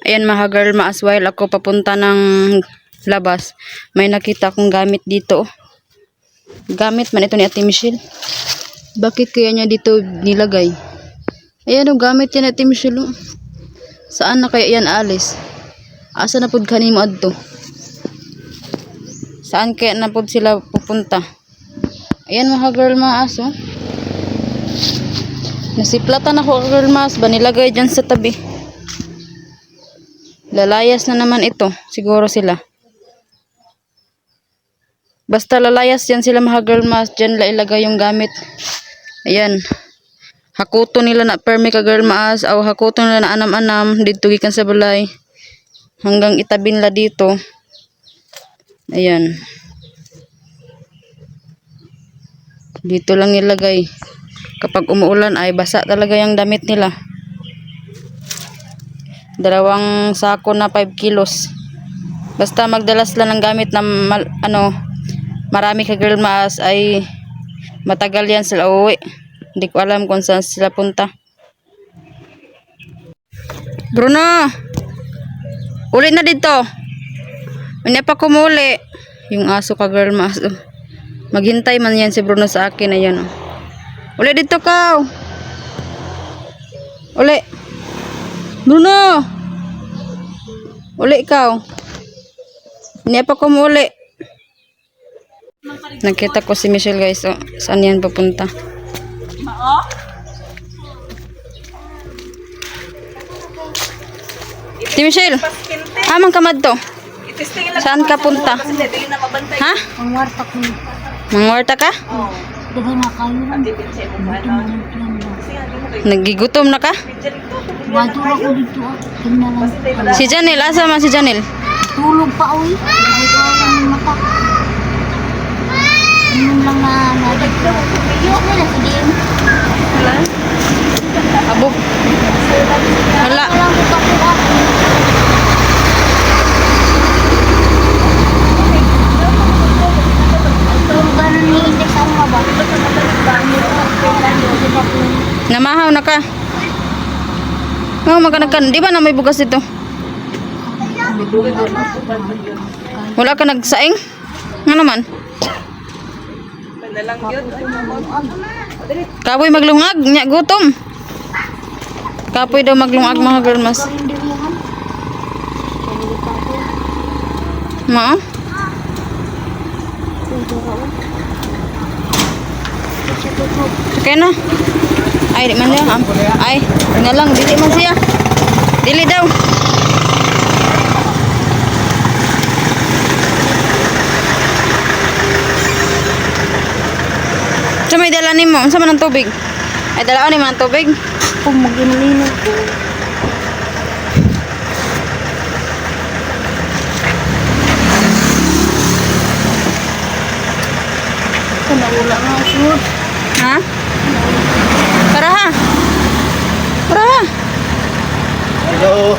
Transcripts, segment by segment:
Ayan mga girl, maas while ako papunta ng labas. May nakita akong gamit dito. Gamit man ito ni Ate Michelle. Bakit kaya niya dito nilagay? Ayan o, gamit yan Ate Michelle. Oh. Saan na kaya yan alis? Asa na pud kanimo adto? Saan kaya na pud sila pupunta? Ayan mga girl, maas oh. Nasiplatan ako girl mas ba nilagay dyan sa tabi. Lalayas na naman ito. Siguro sila. Basta lalayas yan sila mga girl mas. Dyan la ilagay yung gamit. Ayan. Hakuto nila na permi ka girl mas. O hakuto nila na anam-anam. Dito gikan sa balay. Hanggang itabin la dito. Ayan. Dito lang ilagay. Kapag umuulan ay basa talaga yung damit nila. 2 sako na 5 kilos. Basta magdalas lang ng gamit na marami ka girl maas ay matagal yan sila uwi. Hindi ko alam kung saan sila punta. Bruno! Uli na dito. Hindi pa kumuli. Yung aso ka girl maas. Maghintay man yan si Bruno sa akin. Ayan oh. Uli dito ka. Uli. Bruno. Uli ikaw. Hindi pa kumuli. Nakita ko si Michelle guys. Oh. Saan yan papunta? Si Michelle. Amang kamad to. Saan ka punta? Ha? Mangwarta ko. Mangwarta ka? Dagay na kayo. Nagigutom na ka? Wato ako dito. Tingnan lang. Si Janel, asa man si Janel? Tulog pa uy. Dagay ko lang ng mata. Tingnan lang na dito. Yok na si Dim. Wala. Abo. Wala. Walang buka ko ako. Ganun ni index ang maba. Namahaw na ka. Oh, magkanagkan. Di ba na may bugas dito? Wala ka nagsaing? Nga naman? Kapoy maglungag. Nya gutom. Kapoy daw maglungag mga girl mas. Ma? Okay na. Ay, di man siya. Ay, na lang. Dili man siya. Dili daw. So, may dala ni mo. Saan man ang tubig? Ay, dala ni mo ang tubig? Kung mag-inalinan ko. Wala nga sure. Ha? Para ha? Para ha? Hello.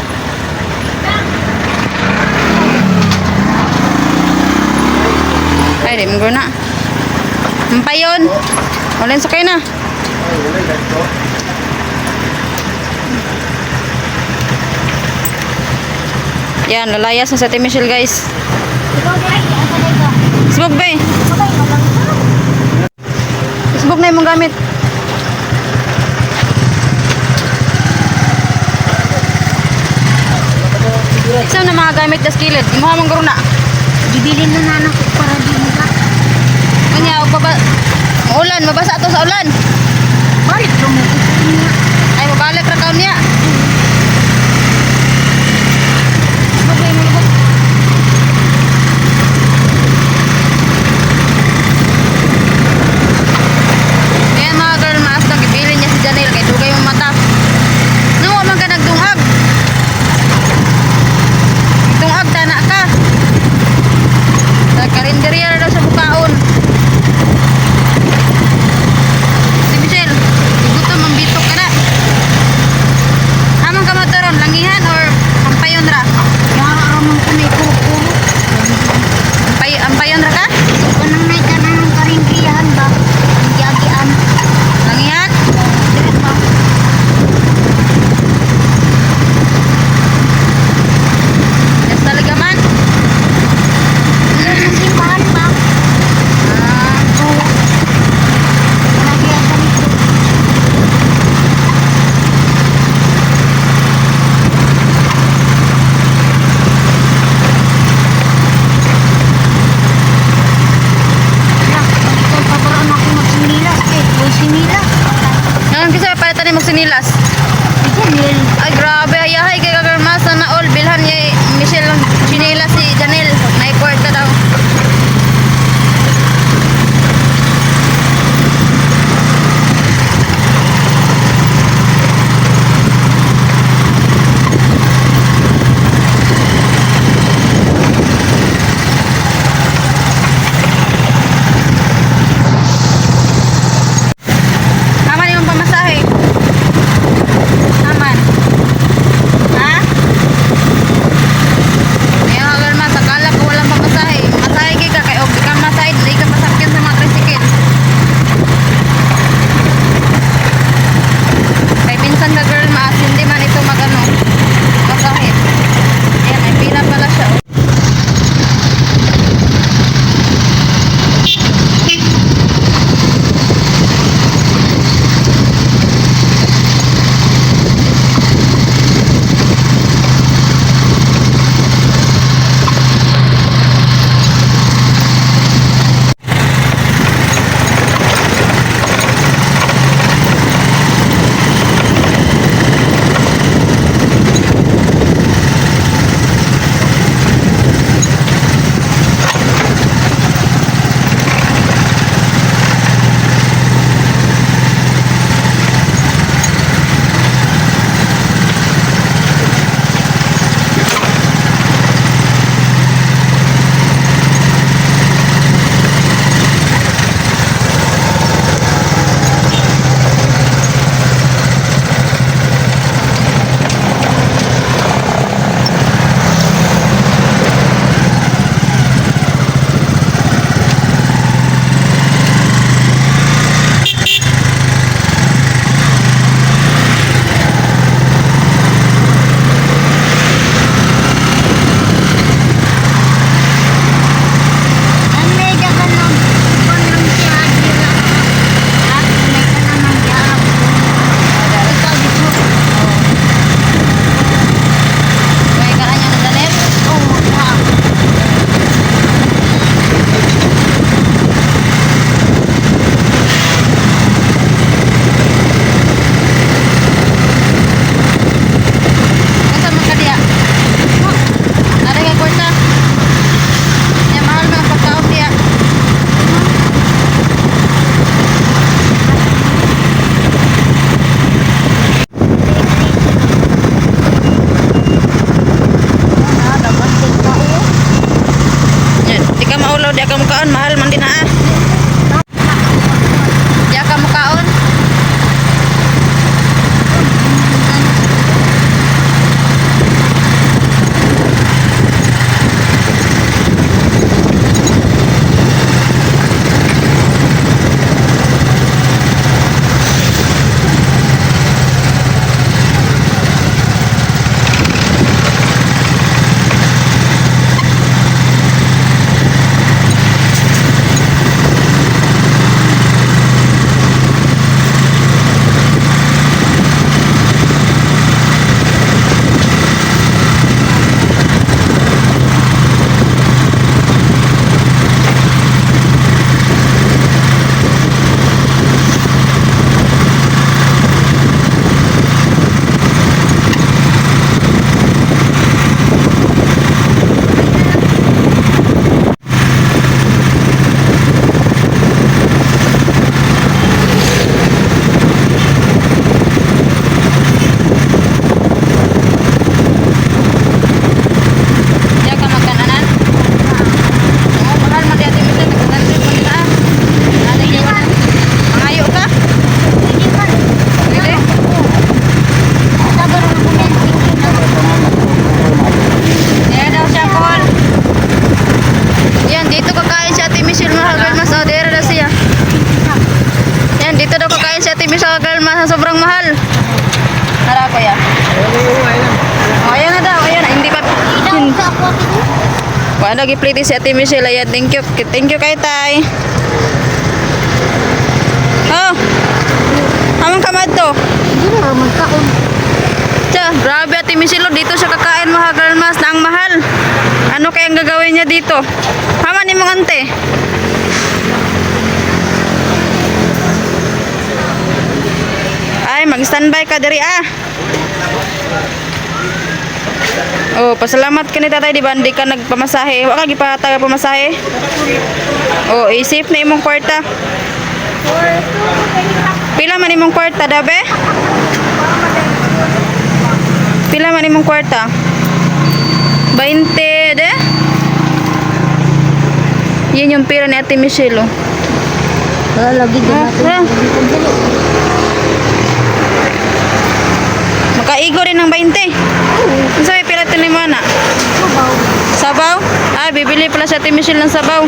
Ay, di mo na. Mampayon. Wala sa kayo na. Yan, lalayas na sa Ate Michelle guys. Sibog ba eh? Sibog na yung mong gamit. Isa na mga gamit na skillet. Imuha mong garo na. Gibilin na nanak ko para di mo ka. Kanya, maulan. Mabasa ito sa ulan. Balik lang mo. Ay, mabalik na kaon niya. Ayan mga girl, maas lang. Ibilin niya si Janelle. Kaya dugay mong mata. Nawa man ka nagdungag. Dungag, tana ka. Sa karinderya na daw sa bukaon. Si Michelle, igutom ang bitok ka na. Wala gipliti si Ate Michelle. Ayan, thank you. Thank you kay Tay. Oh. Amang kamad to. Hindi na magkaon. Tiya, grabe Ate Michelle. Dito siya kakain mga girlmas na ang mahal. Ano kayang gagawin niya dito? Hama ni mong ante. Ay, mag-standby ka diri ah. Oh, pasalamat ka ni tatay, di ba? Hindi ka nagpamasahe. Wala ka gipataga pamasahe. Oh, isip na imong kwarta. Pila man imong kwarta, dabe? Pila man imong kwarta? 20, de? Yan yung pira ni Ate Michelle, oh. Wala lagi din natin. Makaigo rin ng 20. Ano sabi pila ito ni Mana? Sabaw? Ah, bibili pala si Ate Michelle ng sabaw.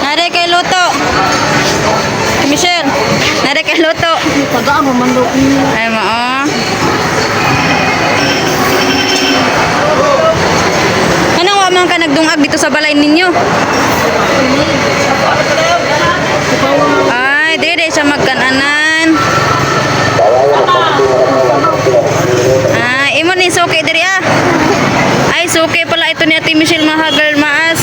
Nare kay luto. Michelle, nare kay luto. Tagaan mo man daw. Ay mo, oh. Anong wa man ka nagdungag dito sa balay ninyo? Ay, dire siya magkananan. Imo ni suki diri ah. Ay, suki pala ito ni Ate Michelle mahagal maas.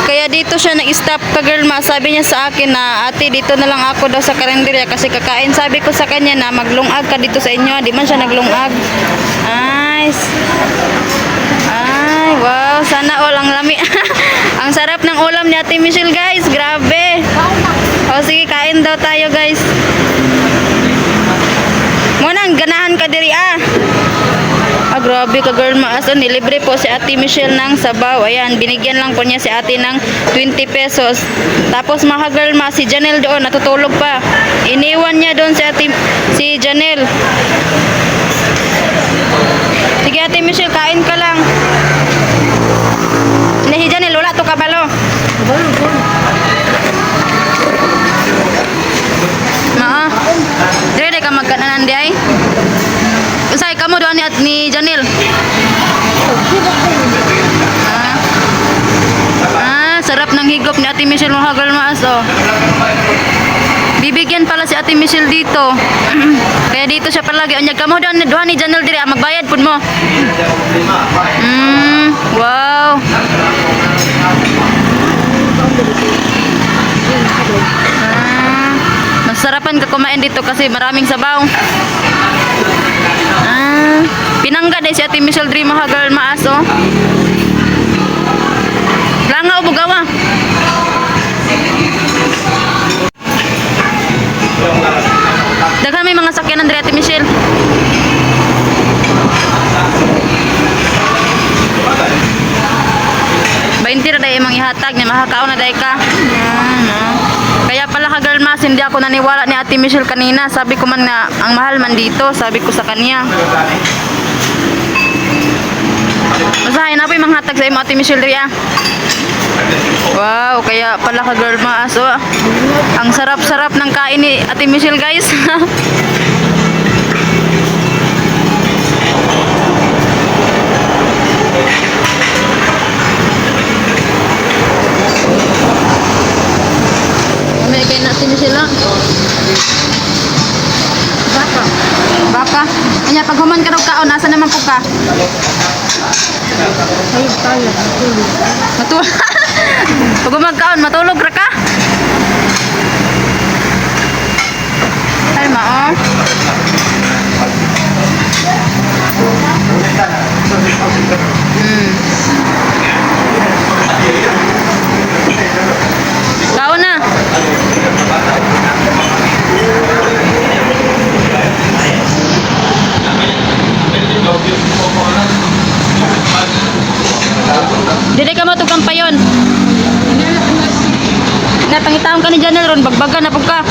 Kaya dito siya nag-stop ka girl ma. Sabi niya sa akin na ate dito na lang ako daw sa karinderya kasi kakain. Sabi ko sa kanya na maglungag ka dito sa inyo. Di man siya naglungag. Nice. Ay, wow. Sana all ang lami. Ang sarap ng ulam ni Ate Michelle guys. Grabe. O sige, kain daw tayo guys. Munang ganahan ka diri ah. Ah, grabe ka girl maas. Nilibre po si Ate Michelle ng sabaw. Ayan, binigyan lang po niya si ate ng 20 pesos. Tapos mga girl ma, si Janelle doon, natutulog pa. Iniwan niya doon si Janelle. Sige Ate Michelle, kain ka lang. Si Janelle, wala to kabalo. Maa, dire ka magkananan di ay? Usay kamu doon ni Janelle. Sarap ng higop ni Ate Michelle mga galmaas oh. Bibigyan pala si Ate Michelle dito. Kaya dito siya palagi. Anyag kamu doon ni Janelle dire, magbayad pud mo. Wow. Masarapan ka kumain dito kasi maraming sabaw. Pinangga din si Ate Michelle Dream mga girl maas oh. Langaw bugawa. Daghan may mga sakyanan diri Ate Michelle. Baintir day imong ihatag ni mahakaon na day ka. Kaya pala ka girl mas hindi ako naniwala ni Ate Michelle kanina. Sabi ko man na ang mahal man dito, sabi ko sa kanya. Masahin na po yung mga hatag sa imo Ate Michelle diri ah. Wow, kaya pala ka girl maas oh. Ang sarap-sarap ng kain ni Ate Michelle guys. May kain na Ate Michelle ah. Baka. Anya pag human ka daw kaon, asa naman po ka? Ay, tayo. Matulog. Pag magkaon, matulog ra ka? Ay, mao. Kaon na. Kaya pangitaon ka ni Janel ron, bagbaga na po ka.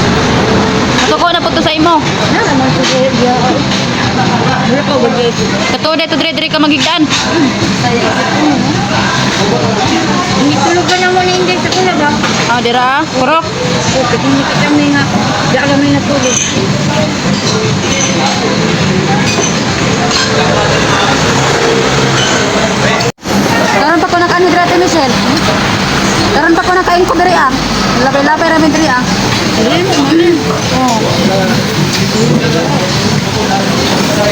Matuko na po to sa imo. naman ko diya. Wala pa bagay. Katude to dire ka magigdaan. Hindi tulog ka na mo ni hindi sa kula ba? Ah, dira, kurok. Okay, hindi kita may nga. Di kami natulog. Karon pa ko naka-hydrate Michelle. Karon pa ko nakain ko diri ah. Lapay-lapay ra mi diri ah. Oh.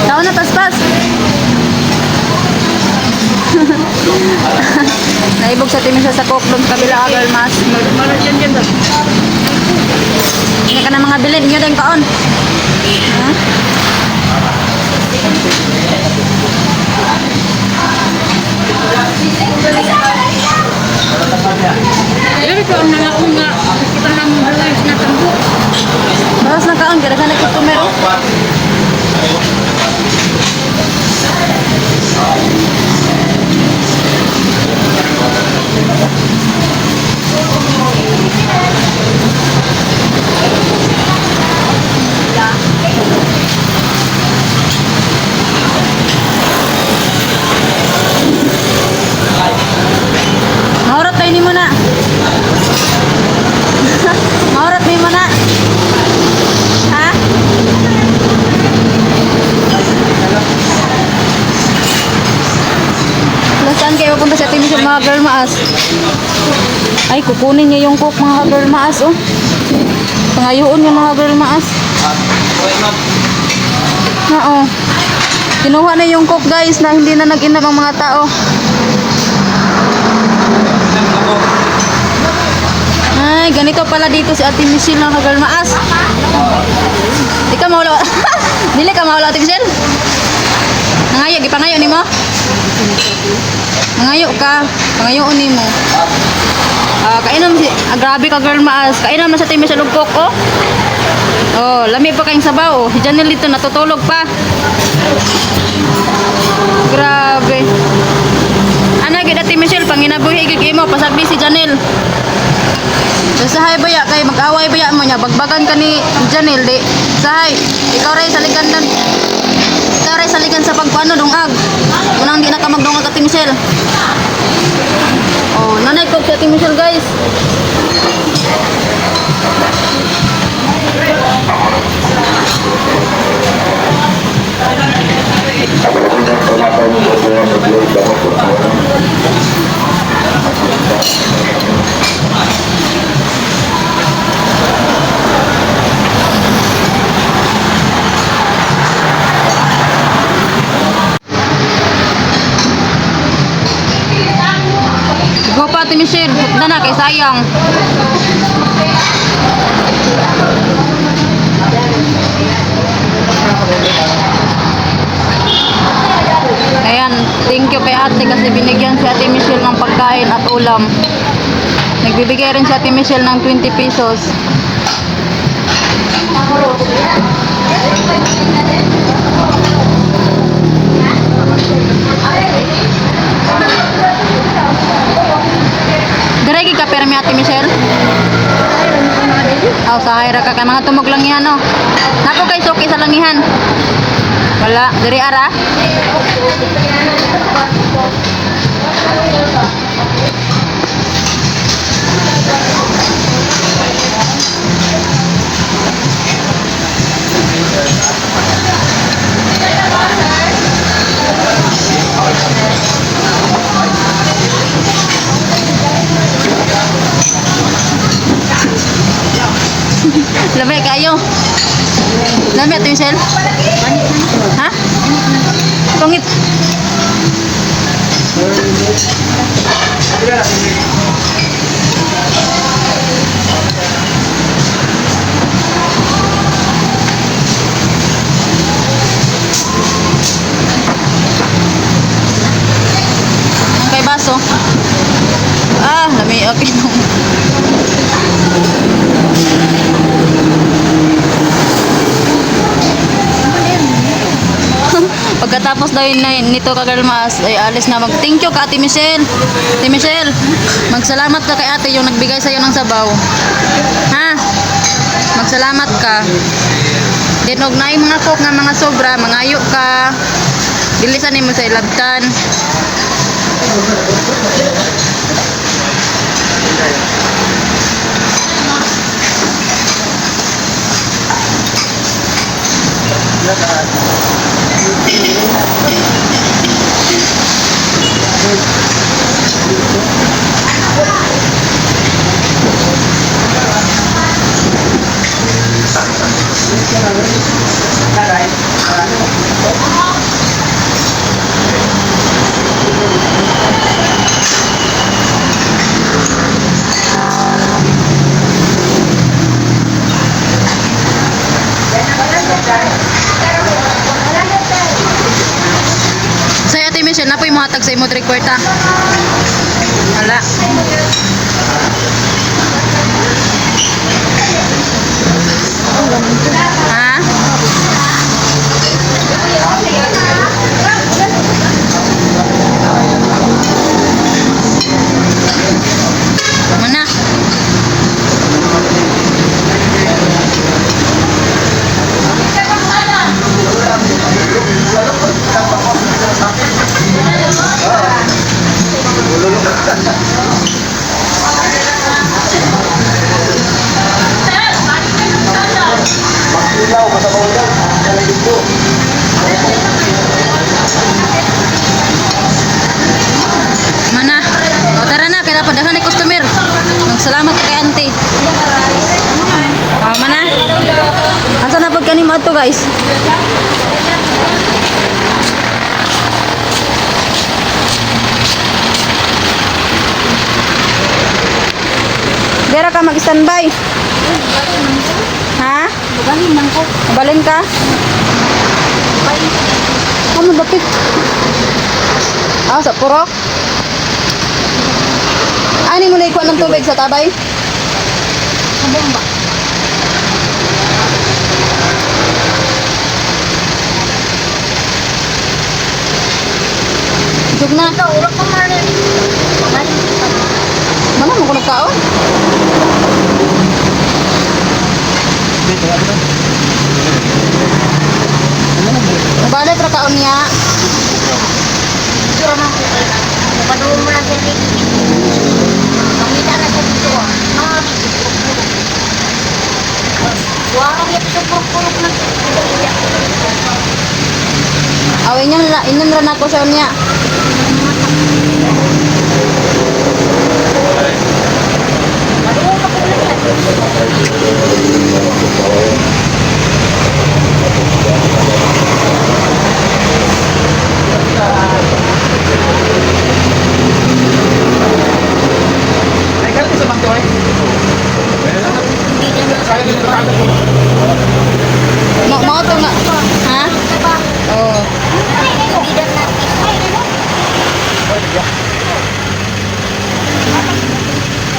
Taon na paspas. Naibog sa timis sa koklong sa kabila agal mas. Mara dyan ba? Hindi ka na mga bilin nyo din kaon. Ha? Dili ko ang nangako nga. Kita na mo buhay na tambo. Bawas na kaon, kaya ka nagkutumero. Maurot tayo ni mo na. Maurot ni mo na. Ha? Saan kayo punta sa team mga girl maas? Ay, kukunin niya yung cook mga girl maas, oh. Pangayuon yung mga girl maas. Oo. Kinuha na yung cook guys na hindi na nag-inab ang mga tao. Ay, ganito pala dito si Ate Michelle ng girl maas. Di ka mawala. Dili ka mawala Ate Michelle. Nangayo, gipangayo ni mo? Nangayo ka. Pangayoon ni mo. Kainom si, grabe ka girl maas. Kainom na sa Ate Michelle og cook, oh. Oh, lami pa kayong sabaw. Si Janelle dito natutulog pa. Grabe. Ana gid Ate Michelle panginabuhi gid imo pasagdi si Janelle. Sahay baya kay mag-away baya mo nya bagbagan ka ni Janelle di. Sahay, ikaw ray saligan sa pagkuano dungag. Unang di na ka magdungag Ate Michelle. Oh, nanay ko si Ate Michelle guys. Go pa Ate Michelle, hukda na kay sayang. Ayan, thank you kay ate kasi binigyan si Ate Michelle ng pagkain at ulam. Nagbibigay rin si Ate Michelle ng 20 pesos. Diregi ka pero mi Ate Michelle? Oh, sa hayra ka kay mga tumog langihan no. Napo kay suki sa langihan. Wala, diri ara. Lamay kayo. Lamay Ate Michelle? Ha? Tungit. Ang kay baso. Lamay okay. Pagkatapos daw nito kagalmas, ay alis na mag-thank you ka Ate Michelle. Ate Michelle, magsalamat ka kay ate yung nagbigay sa'yo ng sabaw. Ha? Magsalamat ka. Dinog na yung mga cook nga mga sobra, mangayo ka. Bilisan mo sa ilabtan. Say Ate Michelle, napoy mo hatag sa imo 3/4. Wala. Ha? Mana? Mana? O tara na, kaya dapat daghan ni customer. Magsalamat kay auntie. O mana? Asa na pag kanimo ato guys? Dira ka mag-standby. Ha? Galing lang ko. Balin ka? Ano dapit? Ah, sa purok? Ani mo na ikuha ng tubig sa tabay? Sa bomba. Sug na. Ito, urok pa marin. Galing pa. Mana mo ko nagkaon? Balik ra kaon niya. Sura man ko. Padulo mo na sa tingin. Pangita na sa dito. Mga puro. Wala niya sa puro na. Away niya na inom ra nako sa niya. Padulo pa ko na. Ay, kasi sa bangko eh. Mo to nga. Ha? Oh.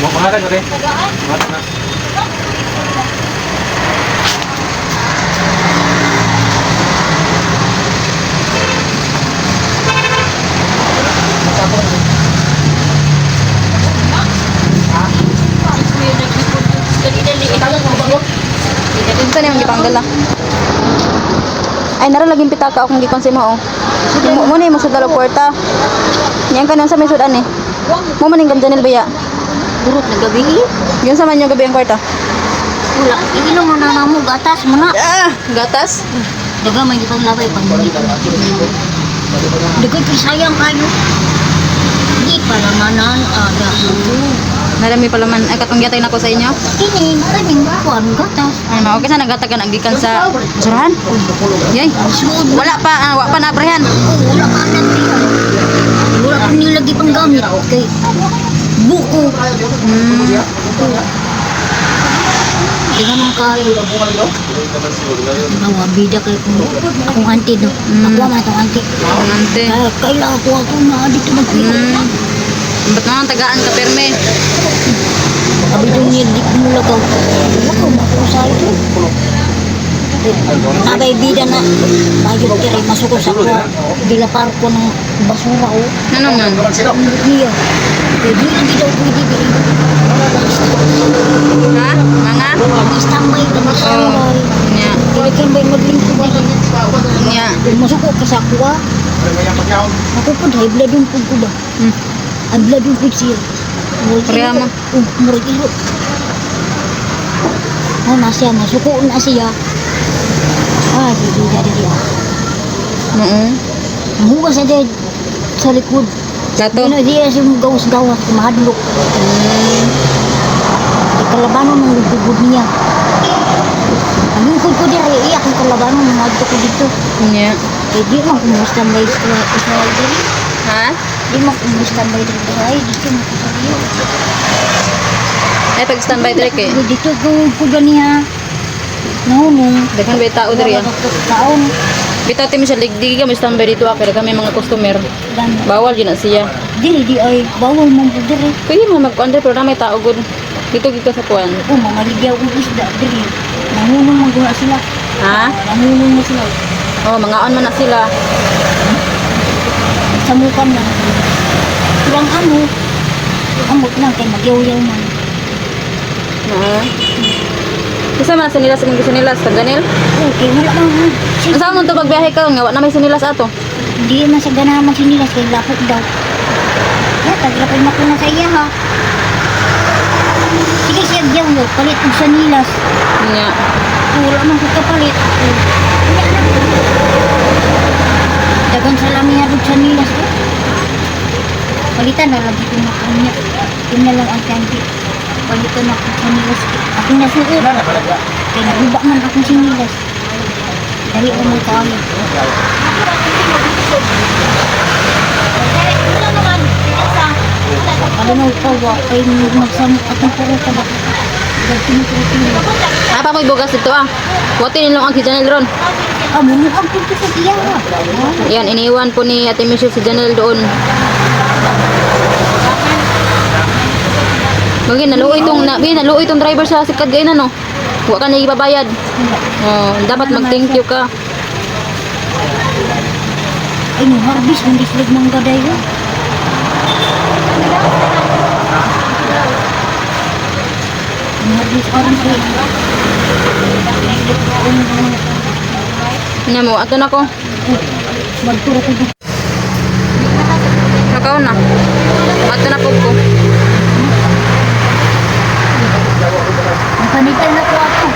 Mau pangalan mo rin? Pangalan na. Ito na yung gipangdala. Ay, nara laging pitaka akong gikon sa mo, oh. Mo ni mo sa dalawang kwarta. Yan ka nang sa may sudan eh. Mo maning ganjanil baya. Burot na gabi. Yun sa man yung gabi ang kwarta. Wala. Iilong mo na mo. Gatas mo na. Ah, gatas. Daga may ipang labay pang muli. Dagoy sayang kayo. Di pa namanan ada. Narami pala man. Ay, katong yatay na ko sa inyo. Kini, kaning kuan gatas. Ay, mao kasi nagatagan ang gikan sa surahan. Yay. Sud. Wala pa, wala pa na aprehan. Wala pa na diyan. Wala pa nilagi pang gamit. Okay. Buko. Di naman kayo. Nawa, bida kayo kung akong auntie no. Ako man itong auntie. Ante. Kailangan ko ako na dito magpiro. Ba't naman tagaan ka perme? Sabi yung nildik mo lang ako. Ako, makusa ito. Nabay-bida na. Bayo kiri masuk ko sa ko. Dilapar ko ng basura o. Ano man? Iya. Jadi hindi daw pwede bili. Ha? Mga? Standby ka na sa ulay. Nya. Standby maglingkod ba? Nya. Masuk ko sa kuwa. Ako po dahil bladong po ko ba? Ang bladong po siya. Kaya mo? Murid ilo. Oh, nasya, masuko na siya. Di dia. Oo. Hugas aja sa likod. Dato. Ano dia si gawas-gawas, mahadlok. Di kalabanon ng lugod niya. Ang lingkod ko dia, iyak ang kalabanon, mahadlok ko dito. Nya. Di mo kumusta ba Israel diri? Ha? Di mo kumusta ba Israel dito mo ko sariyo. Ay pag-standby dire kay. Dito ko ganiha. Nahunong. Daghan ba tao dire ah. Taon. Bitaw ti mi siya ligdigi ka mo standby dito ah kay kami mga customer. Dan. Bawal din na siya. Di ay bawal man po diri. Pwede mo mag-under pero na may tao gud. Dito gid ka sa kuan. O mga ligyaw kong isda diri. Nahunong man guna sila. Ha? Nahunong na sila. Oh, mga on man na sila. Samukan na. Kurang ano. Amot lang kay magyaw-yaw man. Ha? Isa man sinilas kung sinilas sa Daniel. Okay, wala lang. Asa mo to pagbiyahe ka nga wa na may sinilas ato. Hindi man sa ganahan man sinilas kay lapot daw. Ya, taglapot na ko na sa iya ha. Sige siya diyaw mo, palit ko sa nilas. Nya. Wala man ko kapalit. Kaya na. Dagang salami harap sa nilas ko. Palitan na lagi ko na kanya. Yun na lang ang kanti. Palitan ako sa nilas ko. Ako nasuot. Kaya naguba man akong sinilas. Dali ko mong kami. Ano na upawa, kay magsamot akong puro ka ba? Tinuturo-turo. Apa mo ibugas dito ah. Wati nilong ang si Janel ron. Mumukhang pinto sa iya ha. Yan, iniwan po ni Ate Michelle si Janel doon. Bagay, naluoy itong driver sa sikad gayon no. Huwag ka na ibabayad. Oh, dapat mag-thank you ka. Ay, no, harbis, hindi sila ng gaday yun. Harbis, parang sila. Nya mo, ato na ko. Magturo ko dito. Nakaw na. Ato na po ko. Panitan na ko ako.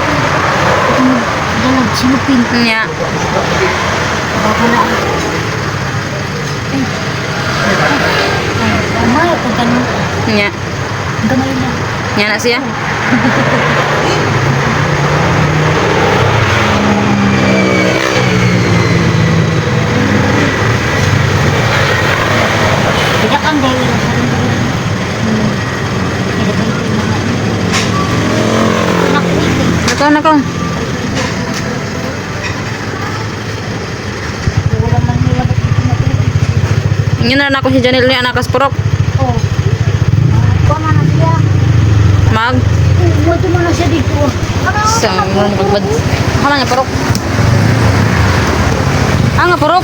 Dalag, silupin. Nya. Baka na. Gamay, pag ganun. Nya. Gamay na. Nya na siya. Tidak kan dahil lang sa rin. Tidak kan ito mga. Anak ko ito. Nakaw. Wala man nila ba't ito na Inyo na ako si Janel ni anak kaspurok. Oh. Kama na siya. Mag. Ito mo na siya dito. Sa mga nagbad. Hala nga purok. Ah nga purok.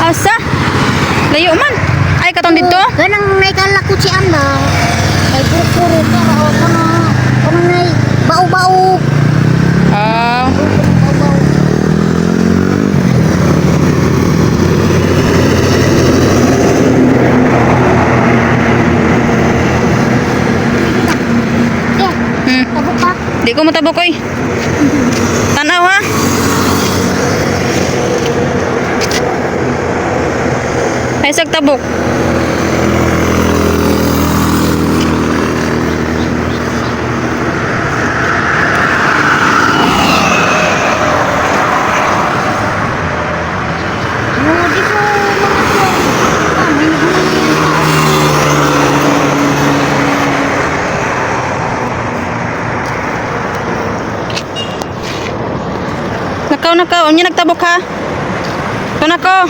Asa? Layo man. Ay katong dito. Ganang naikalakot si Ana. Ay puro-puro ka. O kama na bau-bau. Ah. Bau-bau. Tabok ka. Di ko matabok oy. Tanaw ha. Ay sag tabok. Di ko Nakaw. Unya nagtabok ha. Ito na ko.